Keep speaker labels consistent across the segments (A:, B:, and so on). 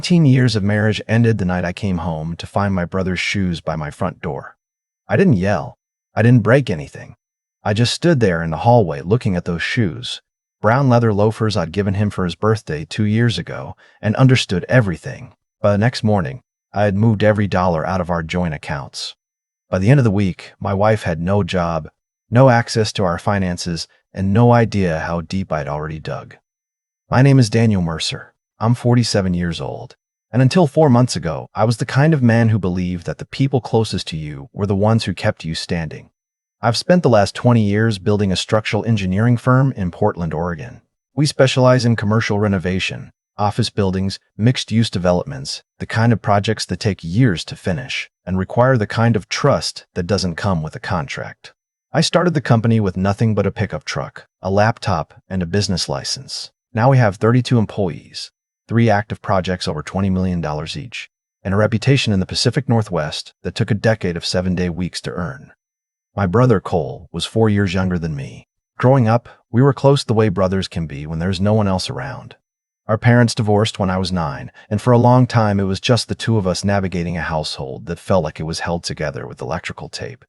A: 19 years of marriage ended the night I came home to find my brother's shoes by my front door. I didn't yell. I didn't break anything. I just stood there in the hallway looking at those shoes, brown leather loafers I'd given him for his birthday 2 years ago, and understood everything. By the next morning, I had moved every dollar out of our joint accounts. By the end of the week, my wife had no job, no access to our finances, and no idea how deep I'd already dug. My name is Daniel Mercer. I'm 47 years old, and until 4 months ago, I was the kind of man who believed that the people closest to you were the ones who kept you standing. I've spent the last 20 years building a structural engineering firm in Portland, Oregon. We specialize in commercial renovation, office buildings, mixed-use developments, the kind of projects that take years to finish and require the kind of trust that doesn't come with a contract. I started the company with nothing but a pickup truck, a laptop, and a business license. Now we have 32 employees, 3 active projects over $20 million each, and a reputation in the Pacific Northwest that took a decade of 7-day weeks to earn. My brother, Cole, was 4 years younger than me. Growing up, we were close the way brothers can be when there's no one else around. Our parents divorced when I was 9, and for a long time it was just the two of us navigating a household that felt like it was held together with electrical tape.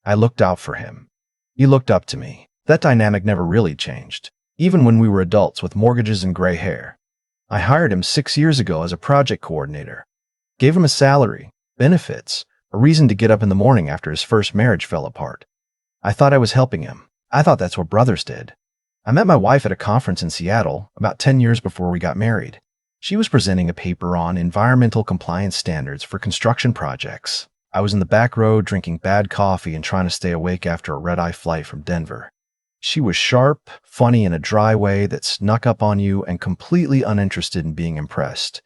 A: I looked out for him. He looked up to me. That dynamic never really changed, even when we were adults with mortgages and gray hair. I hired him 6 years ago as a project coordinator. Gave him a salary, benefits, a reason to get up in the morning after his first marriage fell apart. I thought I was helping him. I thought that's what brothers did. I met my wife at a conference in Seattle about 10 years before we got married. She was presenting a paper on environmental compliance standards for construction projects. I was in the back row drinking bad coffee and trying to stay awake after a red-eye flight from Denver. She was sharp, funny in a dry way that snuck up on you and completely uninterested in being impressed.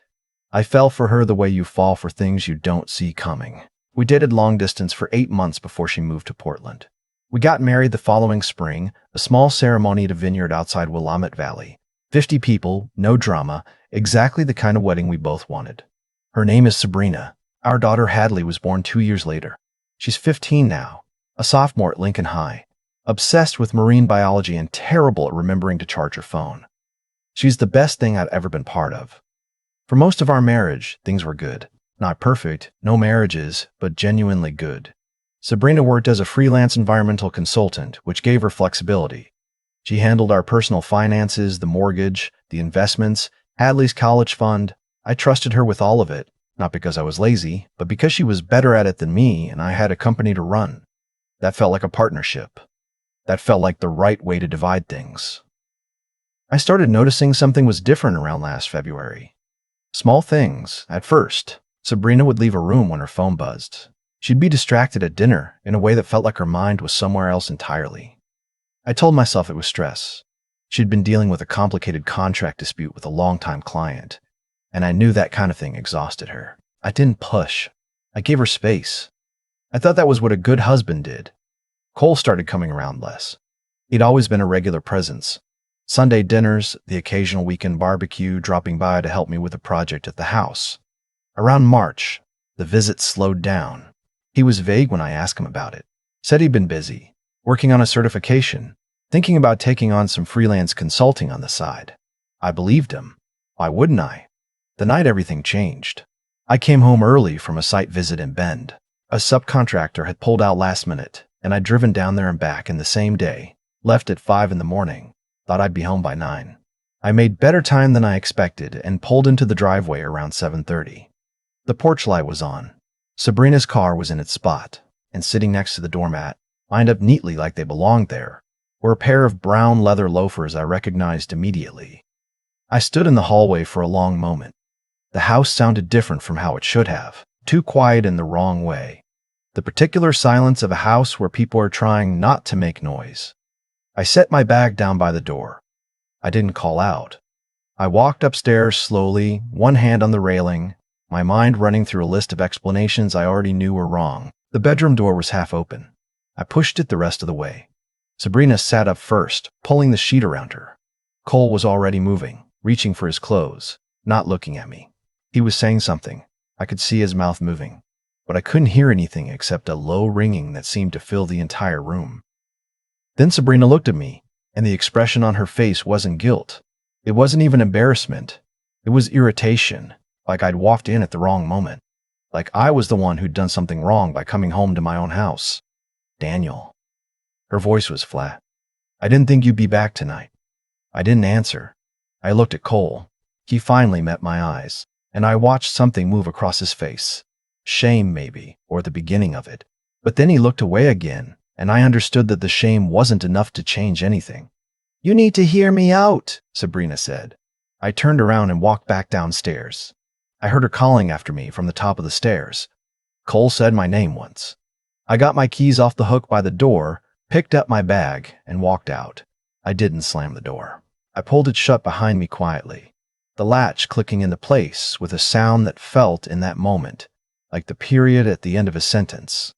A: I fell for her the way you fall for things you don't see coming. We dated long distance for 8 months before she moved to Portland. We got married the following spring, a small ceremony at a vineyard outside Willamette Valley. 50 people, no drama, exactly the kind of wedding we both wanted. Her name is Sabrina. Our daughter Hadley was born 2 years later. She's 15 now, a sophomore at Lincoln High, obsessed with marine biology and terrible at remembering to charge her phone. She's the best thing I'd ever been part of. For most of our marriage, things were good. Not perfect, no marriages, but genuinely good. Sabrina worked as a freelance environmental consultant, which gave her flexibility. She handled our personal finances, the mortgage, the investments, Hadley's college fund. I trusted her with all of it, not because I was lazy, but because she was better at it than me and I had a company to run. That felt like a partnership. That felt like the right way to divide things. I started noticing something was different around last February. Small things, at first. Sabrina would leave a room when her phone buzzed. She'd be distracted at dinner in a way that felt like her mind was somewhere else entirely. I told myself it was stress. She'd been dealing with a complicated contract dispute with a longtime client, and I knew that kind of thing exhausted her. I didn't push. I gave her space. I thought that was what a good husband did. Cole started coming around less. He'd always been a regular presence. Sunday dinners, the occasional weekend barbecue, dropping by to help me with a project at the house. Around March, the visits slowed down. He was vague when I asked him about it. Said he'd been busy, working on a certification, thinking about taking on some freelance consulting on the side. I believed him. Why wouldn't I? The night everything changed. I came home early from a site visit in Bend. A subcontractor had pulled out last minute, and I'd driven down there and back in the same day, left at 5 in the morning, thought I'd be home by 9. I made better time than I expected and pulled into the driveway around 7:30. The porch light was on. Sabrina's car was in its spot, and sitting next to the doormat, lined up neatly like they belonged there, were a pair of brown leather loafers I recognized immediately. I stood in the hallway for a long moment. The house sounded different from how it should have, too quiet in the wrong way. The particular silence of a house where people are trying not to make noise. I set my bag down by the door. I didn't call out. I walked upstairs slowly, one hand on the railing, my mind running through a list of explanations I already knew were wrong. The bedroom door was half open. I pushed it the rest of the way. Sabrina sat up first, pulling the sheet around her. Cole was already moving, reaching for his clothes, not looking at me. He was saying something. I could see his mouth moving, but I couldn't hear anything except a low ringing that seemed to fill the entire room. Then Sabrina looked at me, and the expression on her face wasn't guilt. It wasn't even embarrassment. It was irritation. like I'd walked in at the wrong moment, like I was the one who'd done something wrong by coming home to my own house. Daniel. Her voice was flat. I didn't think you'd be back tonight. I didn't answer. I looked at Cole. He finally met my eyes, and I watched something move across his face. Shame, maybe, or the beginning of it. But then he looked away again, and I understood that the shame wasn't enough to change anything. You need to hear me out, Sabrina said. I turned around and walked back downstairs. I heard her calling after me from the top of the stairs. Cole said my name once. I got my keys off the hook by the door, picked up my bag, and walked out. I didn't slam the door. I pulled it shut behind me quietly, the latch clicking into place with a sound that felt in that moment like the period at the end of a sentence.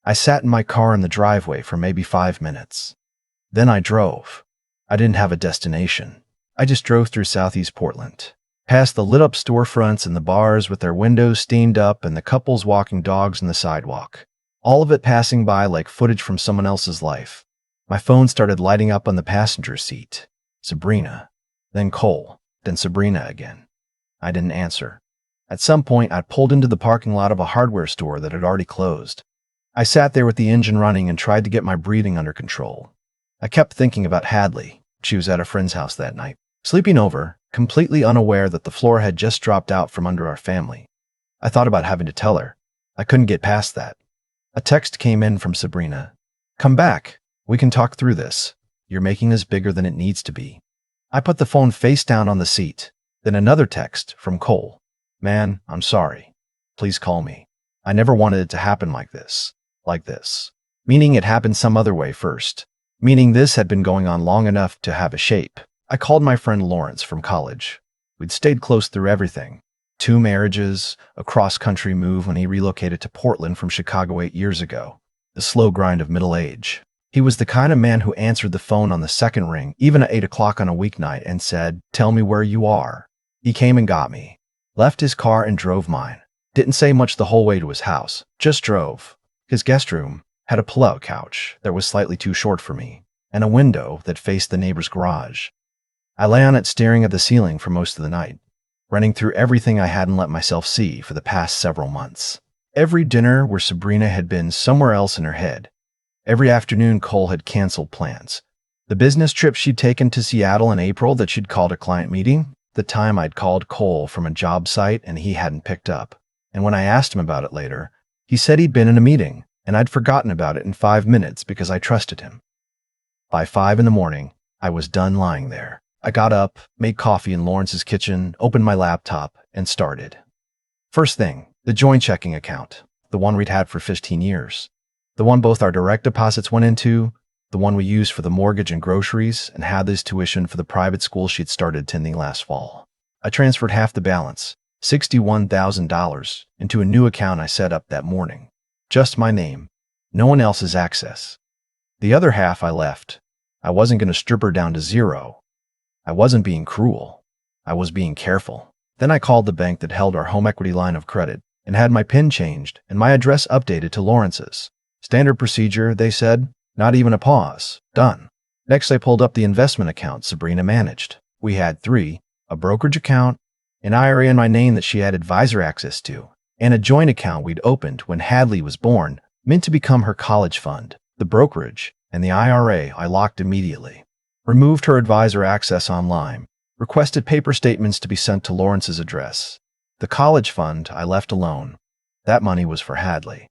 A: I sat in my car in the driveway for maybe 5 minutes. Then I drove. I didn't have a destination. I just drove through southeast Portland, past the lit-up storefronts and the bars with their windows steamed up and the couples walking dogs on the sidewalk. All of it passing by like footage from someone else's life. My phone started lighting up on the passenger seat. Sabrina, then Cole, then Sabrina again. I didn't answer. At some point, I'd pulled into the parking lot of a hardware store that had already closed. I sat there with the engine running and tried to get my breathing under control. I kept thinking about Hadley. She was at a friend's house that night, sleeping over, completely unaware that the floor had just dropped out from under our family. I thought about having to tell her. I couldn't get past that. A text came in from Sabrina. Come back. We can talk through this. You're making this bigger than it needs to be. I put the phone face down on the seat. Then another text from Cole. Man, I'm sorry. Please call me. I never wanted it to happen like this. Like this. Meaning it happened some other way first. Meaning this had been going on long enough to have a shape. I called my friend Lawrence from college. We'd stayed close through everything. 2 marriages, a cross-country move when he relocated to Portland from Chicago 8 years ago. The slow grind of middle age. He was the kind of man who answered the phone on the second ring, even at 8 o'clock on a weeknight, and said, "Tell me where you are." He came and got me. Left his car and drove mine. Didn't say much the whole way to his house. Just drove. His guest room had a pull-out couch that was slightly too short for me, and a window that faced the neighbor's garage. I lay on it staring at the ceiling for most of the night, running through everything I hadn't let myself see for the past several months. Every dinner where Sabrina had been somewhere else in her head. Every afternoon Cole had canceled plans. The business trip she'd taken to Seattle in April that she'd called a client meeting. The time I'd called Cole from a job site and he hadn't picked up. And when I asked him about it later, he said he'd been in a meeting and I'd forgotten about it in 5 minutes because I trusted him. By 5 in the morning, I was done lying there. I got up, made coffee in Lawrence's kitchen, opened my laptop, and started. First thing, the joint checking account, the one we'd had for 15 years. The one both our direct deposits went into, the one we used for the mortgage and groceries, and Hadley's tuition for the private school she'd started attending last fall. I transferred half the balance, $61,000, into a new account I set up that morning. Just my name, no one else's access. The other half I left. I wasn't going to strip her down to zero. I wasn't being cruel. I was being careful. Then I called the bank that held our home equity line of credit and had my PIN changed and my address updated to Lawrence's. Standard procedure, they said. Not even a pause. Done. Next, I pulled up the investment account Sabrina managed. We had 3, a brokerage account, an IRA in my name that she had advisor access to, and a joint account we'd opened when Hadley was born, meant to become her college fund. The brokerage and the IRA I locked immediately. Removed her advisor access online. Requested paper statements to be sent to Lawrence's address. The college fund I left alone. That money was for Hadley.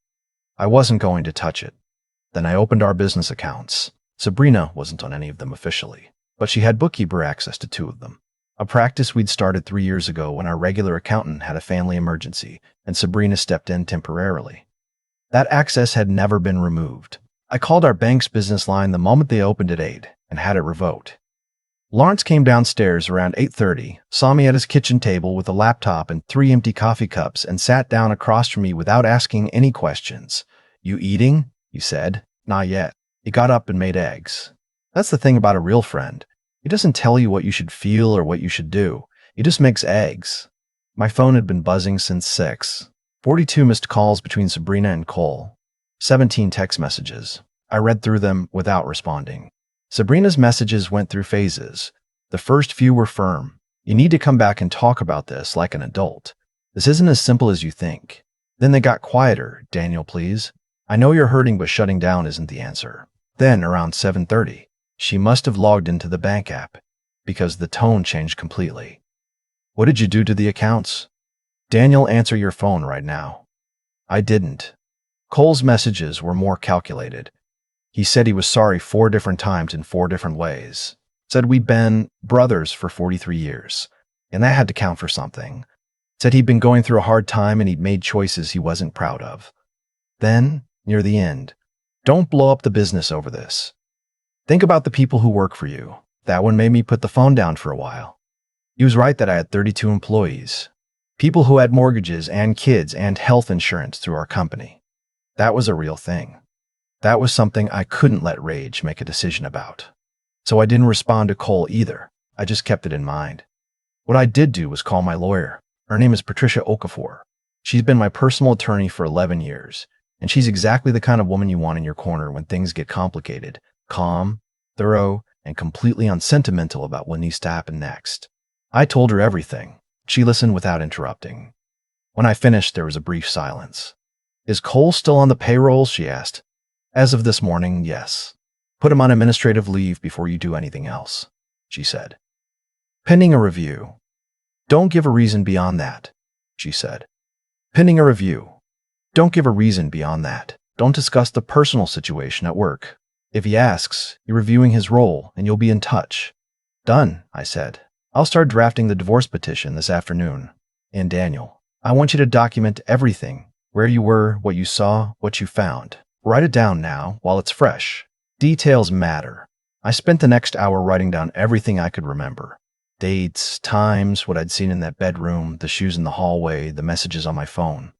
A: I wasn't going to touch it. Then I opened our business accounts. Sabrina wasn't on any of them officially, but she had bookkeeper access to 2 of them. A practice we'd started 3 years ago when our regular accountant had a family emergency, and Sabrina stepped in temporarily. That access had never been removed. I called our bank's business line the moment they opened at 8 and had it revoked. Lawrence came downstairs around 8:30, saw me at his kitchen table with a laptop and 3 empty coffee cups, and sat down across from me without asking any questions. "You eating?" he said. "Not yet." He got up and made eggs. That's the thing about a real friend. He doesn't tell you what you should feel or what you should do. He just makes eggs. My phone had been buzzing since 6. 42 missed calls between Sabrina and Cole. 17 text messages. I read through them without responding. Sabrina's messages went through phases. The first few were firm. "You need to come back and talk about this like an adult." This isn't as simple as you think. Then they got quieter. Daniel, please. I know you're hurting, but shutting down isn't the answer. Then, around 7:30, she must have logged into the bank app because the tone changed completely. What did you do to the accounts? Daniel, answer your phone right now. I didn't. Cole's messages were more calculated. He said he was sorry 4 different times in 4 different ways. Said we'd been brothers for 43 years, and that had to count for something. Said he'd been going through a hard time and he'd made choices he wasn't proud of. Then, near the end, don't blow up the business over this. Think about the people who work for you. That one made me put the phone down for a while. He was right that I had 32 employees. People who had mortgages and kids and health insurance through our company. That was a real thing. That was something I couldn't let rage make a decision about. So I didn't respond to Cole either. I just kept it in mind. What I did do was call my lawyer. Her name is Patricia Okafor. She's been my personal attorney for 11 years, and she's exactly the kind of woman you want in your corner when things get complicated, calm, thorough, and completely unsentimental about what needs to happen next. I told her everything. She listened without interrupting. When I finished, there was a brief silence. Is Cole still on the payroll? She asked. As of this morning, yes. Put him on administrative leave before you do anything else, she said. Pending a review. Don't give a reason beyond that, she said. Pending a review. Don't give a reason beyond that. Don't discuss the personal situation at work. If he asks, you're reviewing his role and you'll be in touch. Done, I said. I'll start drafting the divorce petition this afternoon. And Daniel, I want you to document everything. Where you were, what you saw, what you found. Write it down now while it's fresh. Details matter. I spent the next hour writing down everything I could remember. Dates, times, what I'd seen in that bedroom, the shoes in the hallway, the messages on my phone.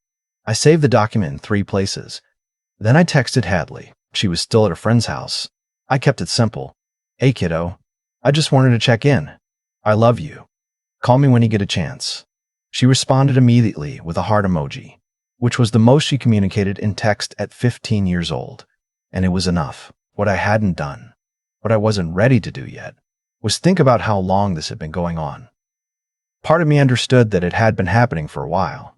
A: I saved the document in 3 places. Then I texted Hadley. She was still at a friend's house. I kept it simple. Hey kiddo, I just wanted to check in. I love you. Call me when you get a chance. She responded immediately with a heart emoji, which was the most she communicated in text at 15 years old. And it was enough. What I hadn't done, what I wasn't ready to do yet, was think about how long this had been going on. Part of me understood that it had been happening for a while.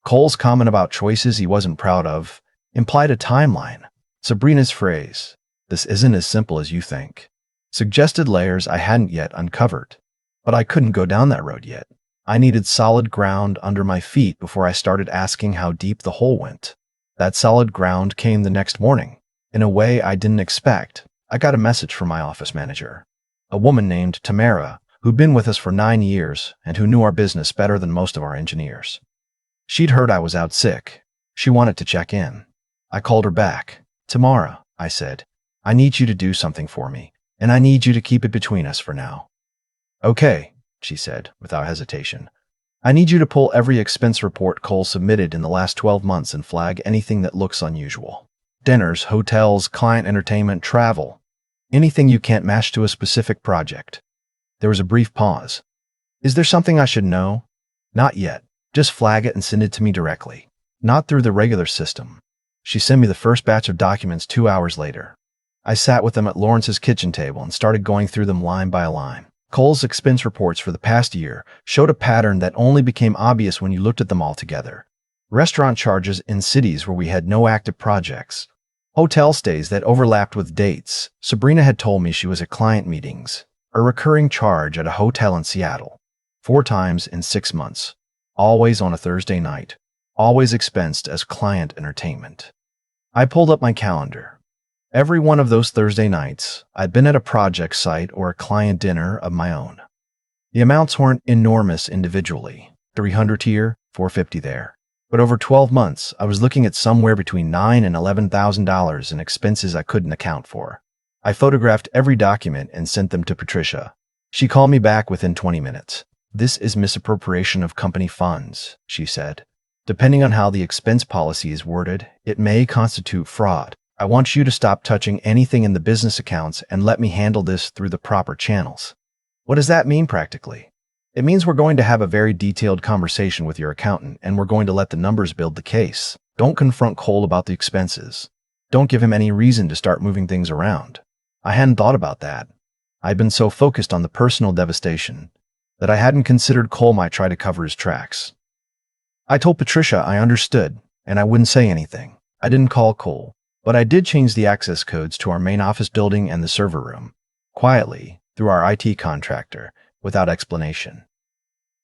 A: Cole's comment about choices he wasn't proud of implied a timeline. Sabrina's phrase, "This isn't as simple as you think," suggested layers I hadn't yet uncovered. But I couldn't go down that road yet. I needed solid ground under my feet before I started asking how deep the hole went. That solid ground came the next morning. In a way I didn't expect. I got a message from my office manager, a woman named Tamara, who'd been with us for 9 years and who knew our business better than most of our engineers. She'd heard I was out sick. She wanted to check in. I called her back. Tamara, I said, I need you to do something for me, and I need you to keep it between us for now. Okay, she said, without hesitation. I need you to pull every expense report Cole submitted in the last 12 months and flag anything that looks unusual. Dinners, hotels, client entertainment, travel. Anything you can't match to a specific project. There was a brief pause. Is there something I should know? Not yet. Just flag it and send it to me directly. Not through the regular system. She sent me the first batch of documents 2 hours later. I sat with them at Lawrence's kitchen table and started going through them line by line. Cole's expense reports for the past year showed a pattern that only became obvious when you looked at them all together. Restaurant charges in cities where we had no active projects. Hotel stays that overlapped with dates. Sabrina had told me she was at client meetings. A recurring charge at a hotel in Seattle. 4 times in 6 months. Always on a Thursday night. Always expensed as client entertainment. I pulled up my calendar. Every one of those Thursday nights, I'd been at a project site or a client dinner of my own. The amounts weren't enormous individually. $300 here, $450 there. But over 12 months, I was looking at somewhere between $9,000 and $11,000 in expenses I couldn't account for. I photographed every document and sent them to Patricia. She called me back within 20 minutes. This is misappropriation of company funds, she said. Depending on how the expense policy is worded, it may constitute fraud. I want you to stop touching anything in the business accounts and let me handle this through the proper channels. What does that mean practically? It means we're going to have a very detailed conversation with your accountant and we're going to let the numbers build the case. Don't confront Cole about the expenses. Don't give him any reason to start moving things around. I hadn't thought about that. I'd been so focused on the personal devastation that I hadn't considered Cole might try to cover his tracks. I told Patricia I understood, and I wouldn't say anything. I didn't call Cole, but I did change the access codes to our main office building and the server room, quietly, through our IT contractor, without explanation.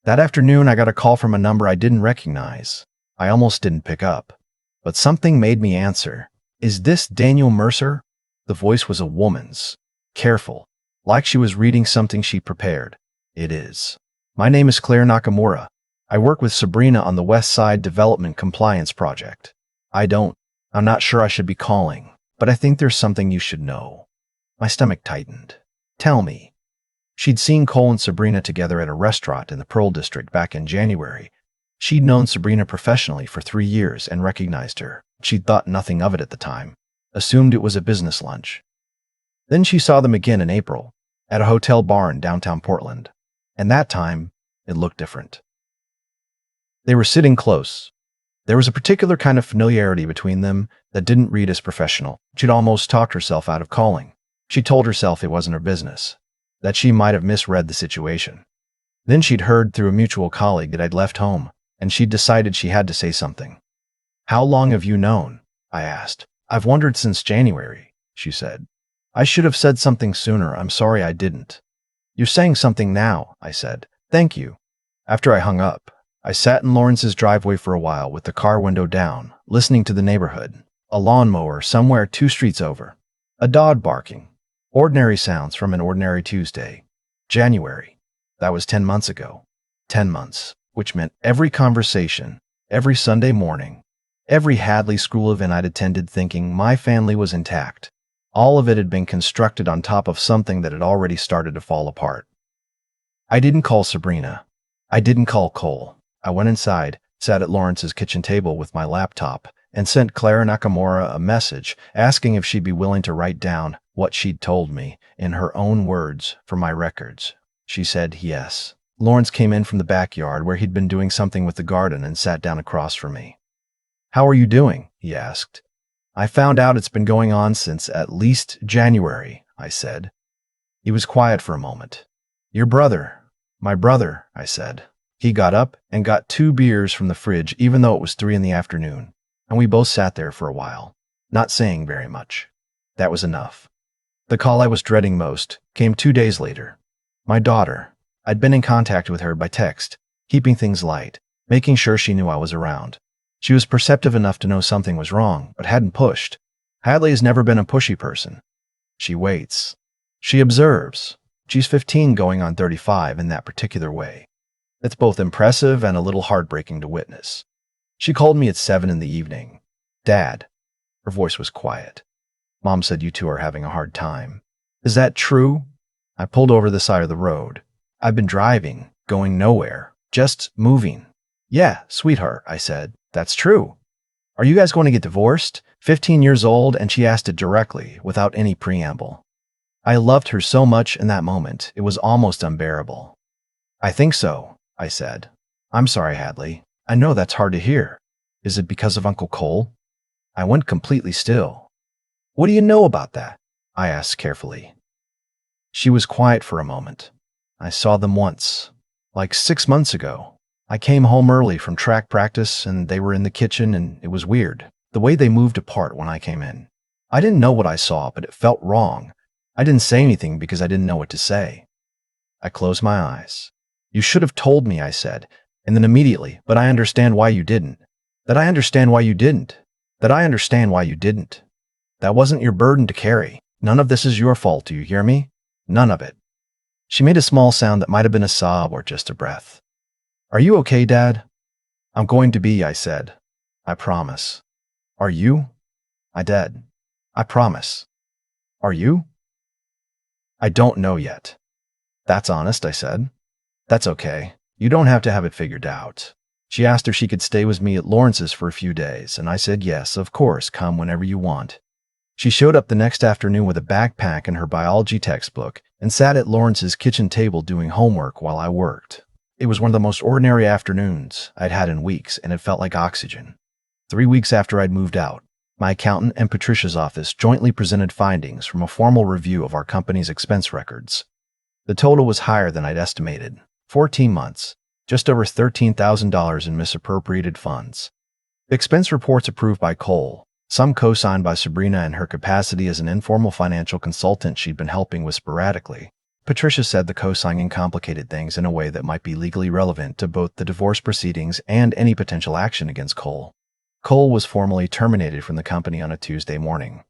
A: That afternoon, I got a call from a number I didn't recognize. I almost didn't pick up, but something made me answer. Is this Daniel Mercer? The voice was a woman's, careful, like she was reading something she prepared. It is. My name is Claire Nakamura. I work with Sabrina on the West Side Development Compliance Project. I'm not sure I should be calling, but I think there's something you should know. My stomach tightened. Tell me. She'd seen Cole and Sabrina together at a restaurant in the Pearl District back in January. She'd known Sabrina professionally for 3 years and recognized her. She'd thought nothing of it at the time, assumed it was a business lunch. Then she saw them again in April, at a hotel bar in downtown Portland. And that time, it looked different. They were sitting close. There was a particular kind of familiarity between them that didn't read as professional. She'd almost talked herself out of calling. She told herself it wasn't her business, that she might have misread the situation. Then she'd heard through a mutual colleague that I'd left home, and she'd decided she had to say something. How long have you known? I asked. I've wondered since January, she said. I should have said something sooner. I'm sorry I didn't. You're saying something now, I said. Thank you. After I hung up, I sat in Lawrence's driveway for a while with the car window down, listening to the neighborhood. A lawnmower somewhere 2 streets over. A dog barking. Ordinary sounds from an ordinary Tuesday. January. That was 10 months ago. 10 months, which meant every conversation, every Sunday morning, every Hadley school event I'd attended thinking my family was intact. All of it had been constructed on top of something that had already started to fall apart. I didn't call Sabrina. I didn't call Cole. I went inside, sat at Lawrence's kitchen table with my laptop, and sent Claire Nakamura a message asking if she'd be willing to write down what she'd told me in her own words for my records. She said yes. Lawrence came in from the backyard where he'd been doing something with the garden and sat down across from me. How are you doing? He asked. I found out it's been going on since at least January, I said. He was quiet for a moment. Your brother. My brother, I said. He got up and got 2 beers from the fridge even though it was 3 in the afternoon, and we both sat there for a while, not saying very much. That was enough. The call I was dreading most came 2 days later. My daughter. I'd been in contact with her by text, keeping things light, making sure she knew I was around. She was perceptive enough to know something was wrong, but hadn't pushed. Hadley has never been a pushy person. She waits. She observes. She's 15 going on 35 in that particular way. It's both impressive and a little heartbreaking to witness. She called me at 7 in the evening. Dad. Her voice was quiet. Mom said you two are having a hard time. Is that true? I pulled over the side of the road. I've been driving, going nowhere, just moving. Yeah, sweetheart, I said. That's true. Are you guys going to get divorced? 15 years old, and she asked it directly, without any preamble. I loved her so much in that moment, it was almost unbearable. I think so, I said. I'm sorry, Hadley. I know that's hard to hear. Is it because of Uncle Cole? I went completely still. What do you know about that? I asked carefully. She was quiet for a moment. I saw them once, like 6 months ago. I came home early from track practice and they were in the kitchen and it was weird, the way they moved apart when I came in. I didn't know what I saw, but it felt wrong. I didn't say anything because I didn't know what to say. I closed my eyes. You should have told me, I said, and then immediately, but I understand why you didn't. That I understand why you didn't. That I understand why you didn't. That wasn't your burden to carry. None of this is your fault, do you hear me? None of it. She made a small sound that might have been a sob or just a breath. Are you okay, Dad? I'm going to be, I said. I promise. Are you? I did. I promise. Are you? I don't know yet. That's honest, I said. That's okay. You don't have to have it figured out. She asked if she could stay with me at Lawrence's for a few days, and I said yes, of course, come whenever you want. She showed up the next afternoon with a backpack and her biology textbook and sat at Lawrence's kitchen table doing homework while I worked. It was one of the most ordinary afternoons I'd had in weeks, and it felt like oxygen. 3 weeks after I'd moved out, my accountant and Patricia's office jointly presented findings from a formal review of our company's expense records. The total was higher than I'd estimated. 14 months, just over $13,000 in misappropriated funds. The expense reports approved by Cole, some co-signed by Sabrina in her capacity as an informal financial consultant she'd been helping with sporadically. Patricia said the co-signing complicated things in a way that might be legally relevant to both the divorce proceedings and any potential action against Cole. Cole was formally terminated from the company on a Tuesday morning.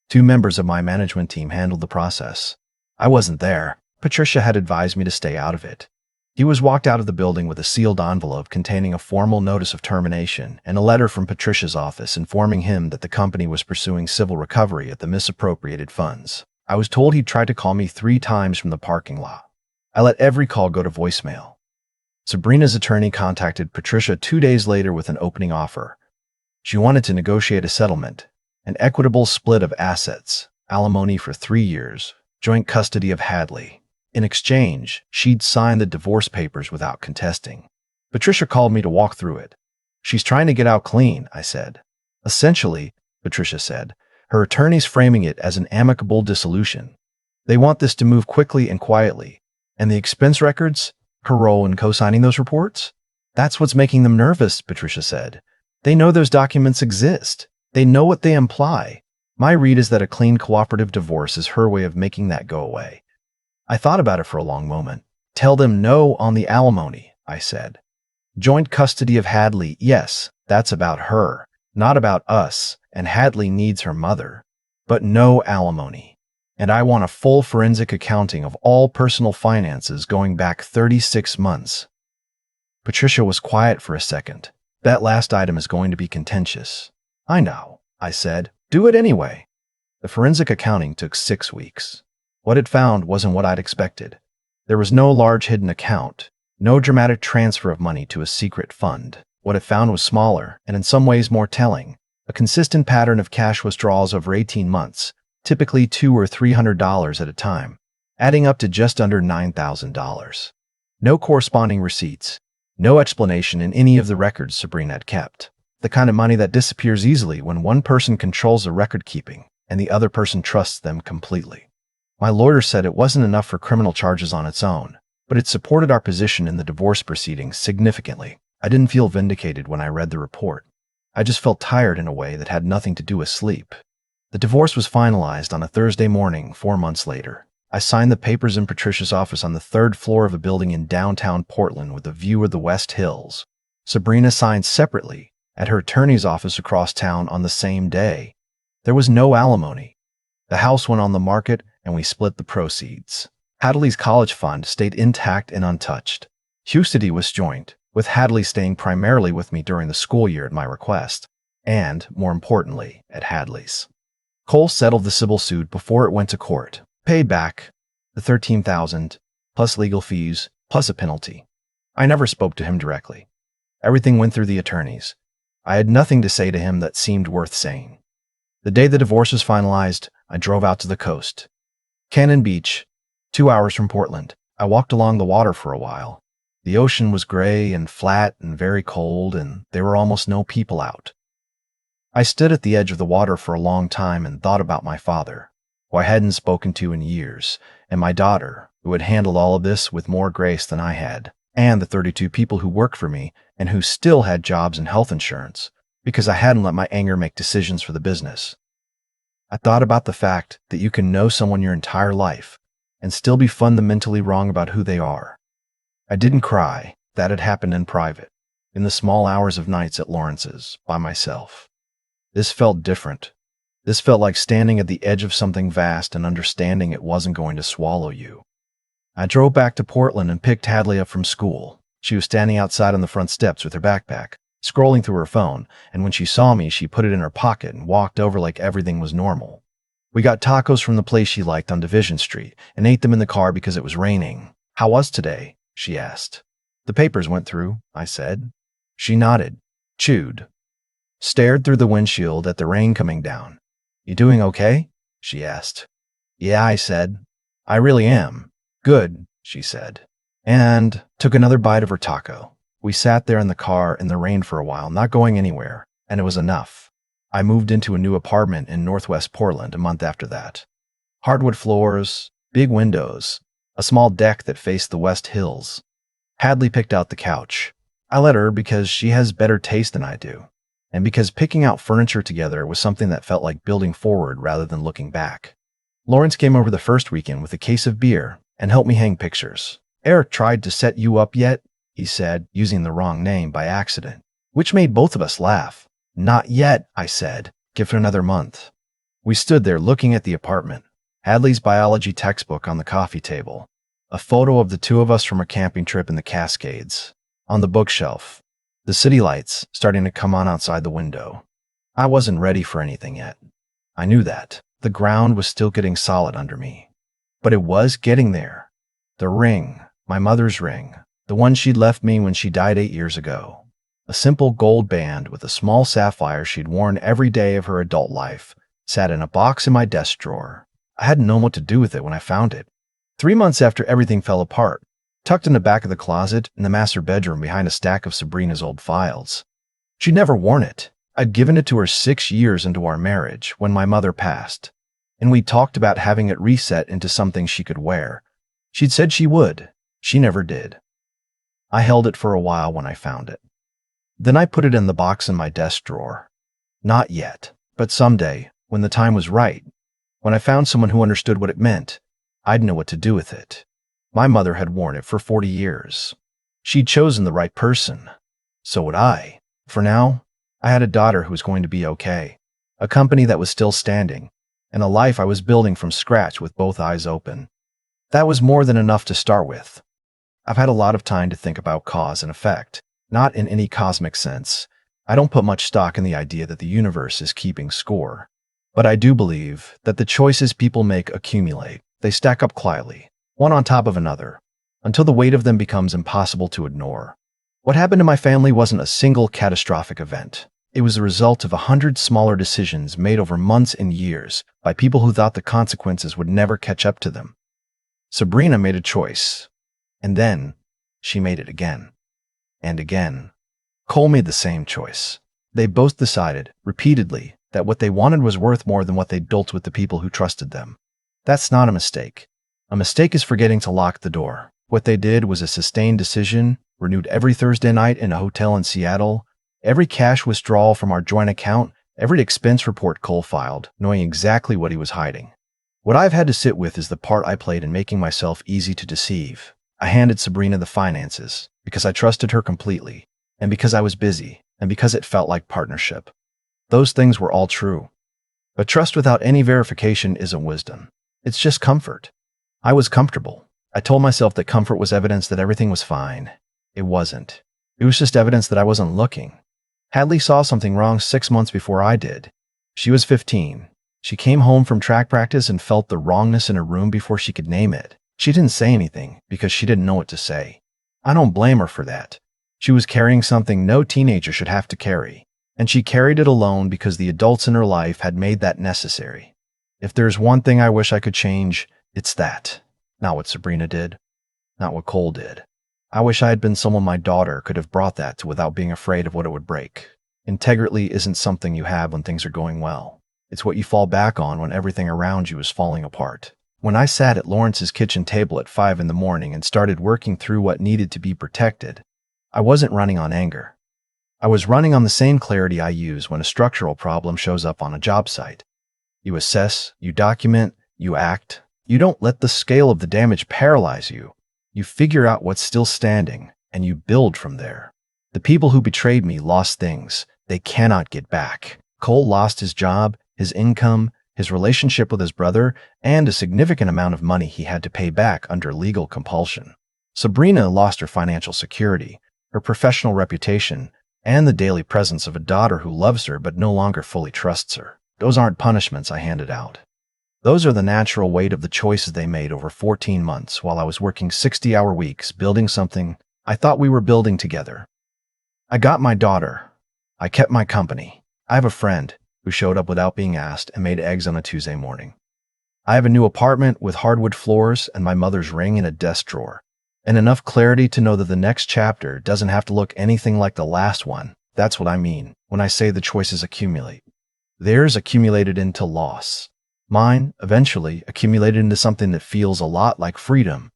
A: 2 members of my management team handled the process. I wasn't there. Patricia had advised me to stay out of it. He was walked out of the building with a sealed envelope containing a formal notice of termination and a letter from Patricia's office informing him that the company was pursuing civil recovery of the misappropriated funds. I was told he'd tried to call me 3 times from the parking lot. I let every call go to voicemail. Sabrina's attorney contacted Patricia 2 days later with an opening offer. She wanted to negotiate a settlement, an equitable split of assets, alimony for 3 years, joint custody of Hadley. In exchange, she'd sign the divorce papers without contesting. Patricia called me to walk through it. She's trying to get out clean, I said. Essentially, Patricia said, her attorneys framing it as an amicable dissolution. They want this to move quickly and quietly. And the expense records? Her role in co-signing those reports? That's what's making them nervous, Patricia said. They know those documents exist. They know what they imply. My read is that a clean cooperative divorce is her way of making that go away. I thought about it for a long moment. Tell them no on the alimony, I said. Joint custody of Hadley, yes, that's about her, not about us, and Hadley needs her mother. But no alimony. And I want a full forensic accounting of all personal finances going back 36 months. Patricia was quiet for a second. That last item is going to be contentious. I know, I said. Do it anyway. The forensic accounting took 6 weeks. What it found wasn't what I'd expected. There was no large hidden account, no dramatic transfer of money to a secret fund. What it found was smaller, and in some ways more telling, a consistent pattern of cash withdrawals over 18 months, typically $200 or $300 at a time, adding up to just under $9,000. No corresponding receipts, no explanation in any of the records Sabrina had kept. The kind of money that disappears easily when one person controls the record keeping and the other person trusts them completely. My lawyer said it wasn't enough for criminal charges on its own, but it supported our position in the divorce proceedings significantly. I didn't feel vindicated when I read the report. I just felt tired in a way that had nothing to do with sleep. The divorce was finalized on a Thursday morning 4 months later. I signed the papers in Patricia's office on the 3rd floor of a building in downtown Portland with a view of the West Hills. Sabrina signed separately at her attorney's office across town on the same day. There was no alimony. The house went on the market, and we split the proceeds. Hadley's college fund stayed intact and untouched. Custody was joint, with Hadley staying primarily with me during the school year at my request, and, more importantly, at Hadley's. Cole settled the civil suit before it went to court, paid back the $13,000, plus legal fees, plus a penalty. I never spoke to him directly. Everything went through the attorneys. I had nothing to say to him that seemed worth saying. The day the divorce was finalized, I drove out to the coast. Cannon Beach, 2 hours from Portland. I walked along the water for a while. The ocean was gray and flat and very cold, and there were almost no people out. I stood at the edge of the water for a long time and thought about my father, who I hadn't spoken to in years, and my daughter, who had handled all of this with more grace than I had, and the 32 people who worked for me and who still had jobs and health insurance, because I hadn't let my anger make decisions for the business. I thought about the fact that you can know someone your entire life and still be fundamentally wrong about who they are. I didn't cry. That had happened in private, in the small hours of nights at Lawrence's, by myself. This felt different. This felt like standing at the edge of something vast and understanding it wasn't going to swallow you. I drove back to Portland and picked Hadley up from school. She was standing outside on the front steps with her backpack, scrolling through her phone, and when she saw me, she put it in her pocket and walked over like everything was normal. We got tacos from the place she liked on Division Street and ate them in the car because it was raining. How was today? She asked. The papers went through, I said. She nodded, chewed, stared through the windshield at the rain coming down. You doing okay? She asked. Yeah, I said. I really am. Good, she said, and took another bite of her taco. We sat there in the car in the rain for a while, not going anywhere, and it was enough. I moved into a new apartment in Northwest Portland a month after that. Hardwood floors, big windows, a small deck that faced the West Hills. Hadley picked out the couch. I let her because she has better taste than I do, and because picking out furniture together was something that felt like building forward rather than looking back. Lawrence came over the first weekend with a case of beer and helped me hang pictures. "Eric tried to set you up yet?" he said, using the wrong name by accident, which made both of us laugh. "Not yet," I said. "Give it another month." We stood there looking at the apartment, Hadley's biology textbook on the coffee table, a photo of the two of us from a camping trip in the Cascades. On the bookshelf, the city lights starting to come on outside the window. I wasn't ready for anything yet. I knew that. The ground was still getting solid under me. But it was getting there. The ring, my mother's ring, the one she'd left me when she died 8 years ago. A simple gold band with a small sapphire she'd worn every day of her adult life, sat in a box in my desk drawer. I hadn't known what to do with it when I found it. 3 months after everything fell apart, tucked in the back of the closet in the master bedroom behind a stack of Sabrina's old files. She'd never worn it. I'd given it to her 6 years into our marriage when my mother passed, and we talked about having it reset into something she could wear. She'd said she would. She never did. I held it for a while when I found it. Then I put it in the box in my desk drawer. Not yet, but someday, when the time was right, when I found someone who understood what it meant, I'd know what to do with it. My mother had worn it for 40 years. She'd chosen the right person. So would I. For now, I had a daughter who was going to be okay, a company that was still standing, and a life I was building from scratch with both eyes open. That was more than enough to start with. I've had a lot of time to think about cause and effect, not in any cosmic sense. I don't put much stock in the idea that the universe is keeping score. But I do believe that the choices people make accumulate. They stack up quietly, one on top of another, until the weight of them becomes impossible to ignore. What happened to my family wasn't a single catastrophic event. It was the result of 100 smaller decisions made over months and years by people who thought the consequences would never catch up to them. Sabrina made a choice, and then she made it again. And again. Cole made the same choice. They both decided, repeatedly, that what they wanted was worth more than what they'd built with the people who trusted them. That's not a mistake. A mistake is forgetting to lock the door. What they did was a sustained decision, renewed every Thursday night in a hotel in Seattle, every cash withdrawal from our joint account, every expense report Cole filed, knowing exactly what he was hiding. What I've had to sit with is the part I played in making myself easy to deceive. I handed Sabrina the finances because I trusted her completely, and because I was busy, and because it felt like partnership. Those things were all true. But trust without any verification isn't wisdom. It's just comfort. I was comfortable. I told myself that comfort was evidence that everything was fine. It wasn't. It was just evidence that I wasn't looking. Hadley saw something wrong 6 months before I did. She was 15. She came home from track practice and felt the wrongness in her room before she could name it. She didn't say anything because she didn't know what to say. I don't blame her for that. She was carrying something no teenager should have to carry, and she carried it alone because the adults in her life had made that necessary. If there's one thing I wish I could change, it's that. Not what Sabrina did. Not what Cole did. I wish I had been someone my daughter could have brought that to without being afraid of what it would break. Integrity isn't something you have when things are going well. It's what you fall back on when everything around you is falling apart. When I sat at Lawrence's kitchen table at 5 in the morning and started working through what needed to be protected, I wasn't running on anger. I was running on the same clarity I use when a structural problem shows up on a job site. You assess, you document, you act. You don't let the scale of the damage paralyze you. You figure out what's still standing, and you build from there. The people who betrayed me lost things they cannot get back. Cole lost his job, his income, his relationship with his brother, and a significant amount of money he had to pay back under legal compulsion. Sabrina lost her financial security, her professional reputation, and the daily presence of a daughter who loves her but no longer fully trusts her. Those aren't punishments I handed out. Those are the natural weight of the choices they made over 14 months while I was working 60-hour weeks building something I thought we were building together. I got my daughter. I kept my company. I have a friend who showed up without being asked and made eggs on a Tuesday morning. I have a new apartment with hardwood floors and my mother's ring in a desk drawer, and enough clarity to know that the next chapter doesn't have to look anything like the last one. That's what I mean when I say the choices accumulate. Theirs accumulated into loss. Mine, eventually, accumulated into something that feels a lot like freedom,